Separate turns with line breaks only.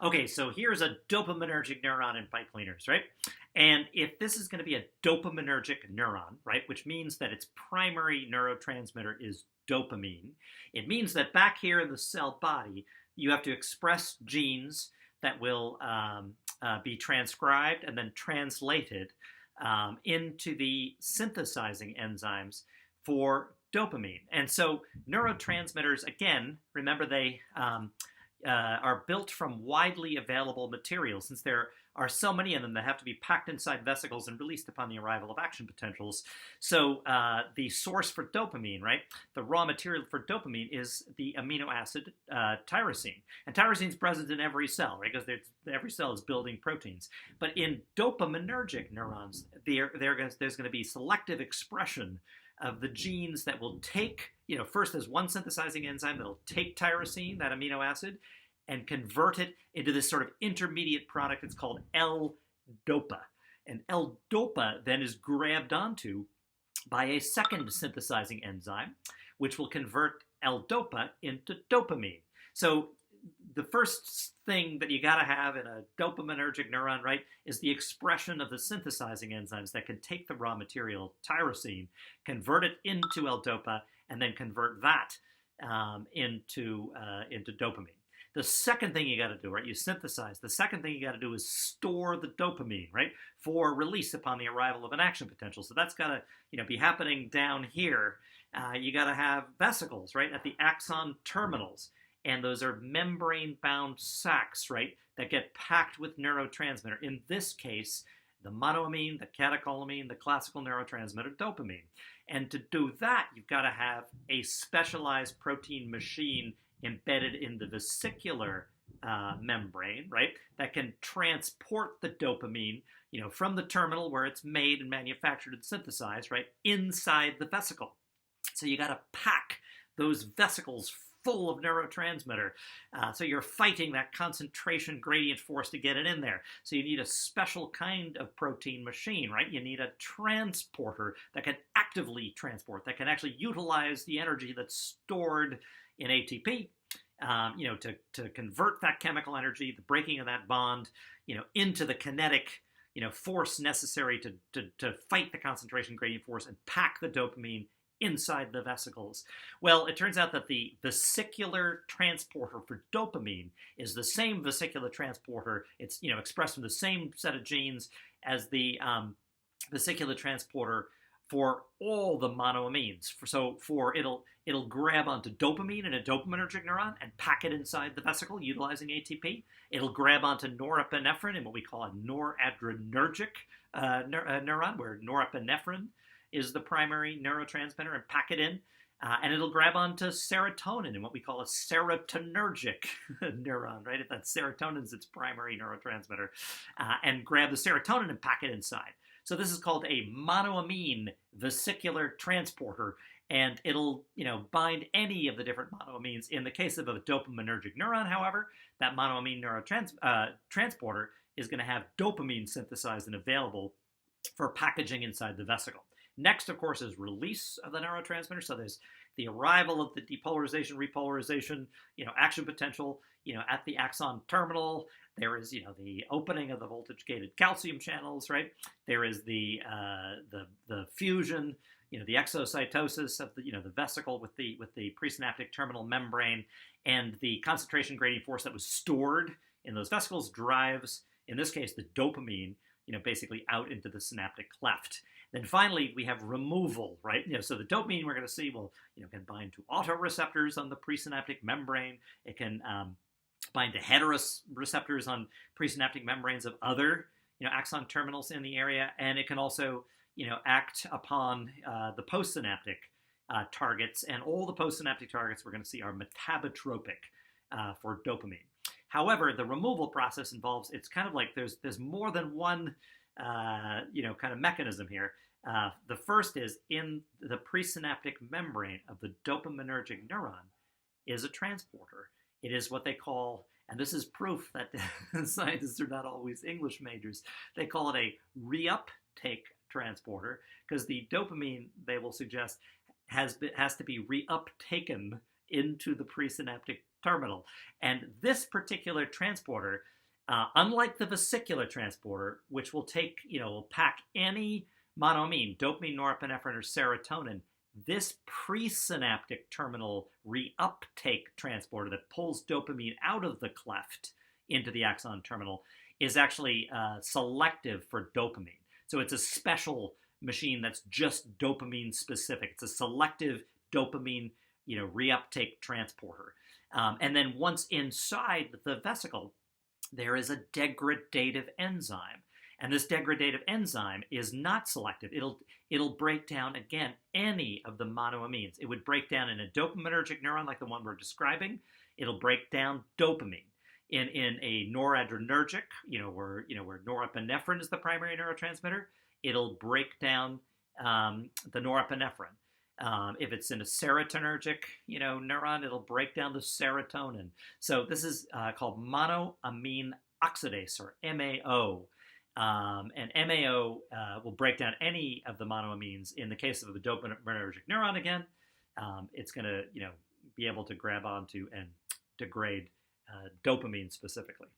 Okay, so here's a dopaminergic neuron in pipe cleaners, right? And if this is going to be a dopaminergic neuron, right, which means that its primary neurotransmitter is dopamine, it means that back here in the cell body, you have to express genes that will be transcribed and then translated into the synthesizing enzymes for dopamine. And so neurotransmitters, again, remember they are built from widely available materials. Since there are so many of them that have to be packed inside vesicles and released upon the arrival of action potentials. So the source for dopamine, right, the raw material for dopamine is the amino acid tyrosine. And tyrosine is present in every cell, right, because every cell is building proteins. But in dopaminergic neurons, there's going to be selective expression of the genes that will take, first there's one synthesizing enzyme that'll take tyrosine, that amino acid, and convert it into this sort of intermediate product. It's called L-DOPA. And L-DOPA then is grabbed onto by a second synthesizing enzyme, which will convert L-DOPA into dopamine. So the first thing that you got to have in a dopaminergic neuron, right, is the expression of the synthesizing enzymes that can take the raw material, tyrosine, convert it into L-DOPA, and then convert that into dopamine. The second thing you got to do, right, you synthesize. The second thing you got to do is store the dopamine, right, for release upon the arrival of an action potential. So that's got to, be happening down here. You got to have vesicles, right, at the axon terminals. And those are membrane-bound sacs, right, that get packed with neurotransmitter. In this case, the monoamine, the catecholamine, the classical neurotransmitter, dopamine. And to do that, you've got to have a specialized protein machine embedded in the vesicular membrane, right, that can transport the dopamine, from the terminal where it's made and manufactured and synthesized, right, inside the vesicle. So you got to pack those vesicles full of neurotransmitter. So you're fighting that concentration gradient force to get it in there. So you need a special kind of protein machine, right? You need a transporter that can actively transport, that can actually utilize the energy that's stored in ATP, to convert that chemical energy, the breaking of that bond, into the kinetic, force necessary to fight the concentration gradient force and pack the dopamine inside the vesicles. Well, it turns out that the vesicular transporter for dopamine is the same vesicular transporter. It's expressed from the same set of genes as the vesicular transporter for all the monoamines. It'll grab onto dopamine in a dopaminergic neuron and pack it inside the vesicle utilizing ATP. It'll grab onto norepinephrine in what we call a noradrenergic neuron, where norepinephrine is the primary neurotransmitter, and pack it in. And it'll grab onto serotonin in what we call a serotonergic neuron, right? If that serotonin is its primary neurotransmitter, and grab the serotonin and pack it inside. So this is called a monoamine vesicular transporter, and it'll, bind any of the different monoamines. In the case of a dopaminergic neuron, however, that monoamine transporter is going to have dopamine synthesized and available for packaging inside the vesicle. Next, of course, is release of the neurotransmitter. So there's the arrival of the depolarization, repolarization, action potential, at the axon terminal. There is, the opening of the voltage-gated calcium channels, right? There is the fusion, the exocytosis of the vesicle with the presynaptic terminal membrane, and the concentration gradient force that was stored in those vesicles drives, in this case, the dopamine, basically out into the synaptic cleft. Then finally, we have removal, right? So the dopamine we're going to see can bind to autoreceptors on the presynaptic membrane. It can bind to heteroreceptors on presynaptic membranes of other, axon terminals in the area, and it can also, act upon the postsynaptic targets. And all the postsynaptic targets we're going to see are metabotropic for dopamine. However, the removal process involves, it's kind of like there's more than one, kind of mechanism here. The first is in the presynaptic membrane of the dopaminergic neuron is a transporter. It is what they call, and this is proof that scientists are not always English majors, they call it a reuptake transporter, because the dopamine, they will suggest, has to be reuptaken into the presynaptic terminal. And this particular transporter, unlike the vesicular transporter, which will take, will pack any monoamine, dopamine, norepinephrine, or serotonin, this presynaptic terminal reuptake transporter that pulls dopamine out of the cleft into the axon terminal is actually selective for dopamine. So it's a special machine that's just dopamine specific. It's a selective dopamine, reuptake transporter. And then once inside the vesicle, there is a degradative enzyme. And this degradative enzyme is not selective. It'll break down, again, any of the monoamines. It would break down in a dopaminergic neuron like the one we're describing. It'll break down dopamine. In a noradrenergic, where norepinephrine is the primary neurotransmitter, it'll break down the norepinephrine. If it's in a serotonergic, neuron, it'll break down the serotonin. So this is called monoamine oxidase, or MAO. And MAO will break down any of the monoamines. In the case of the dopaminergic neuron, again, it's going to, be able to grab onto and degrade dopamine specifically.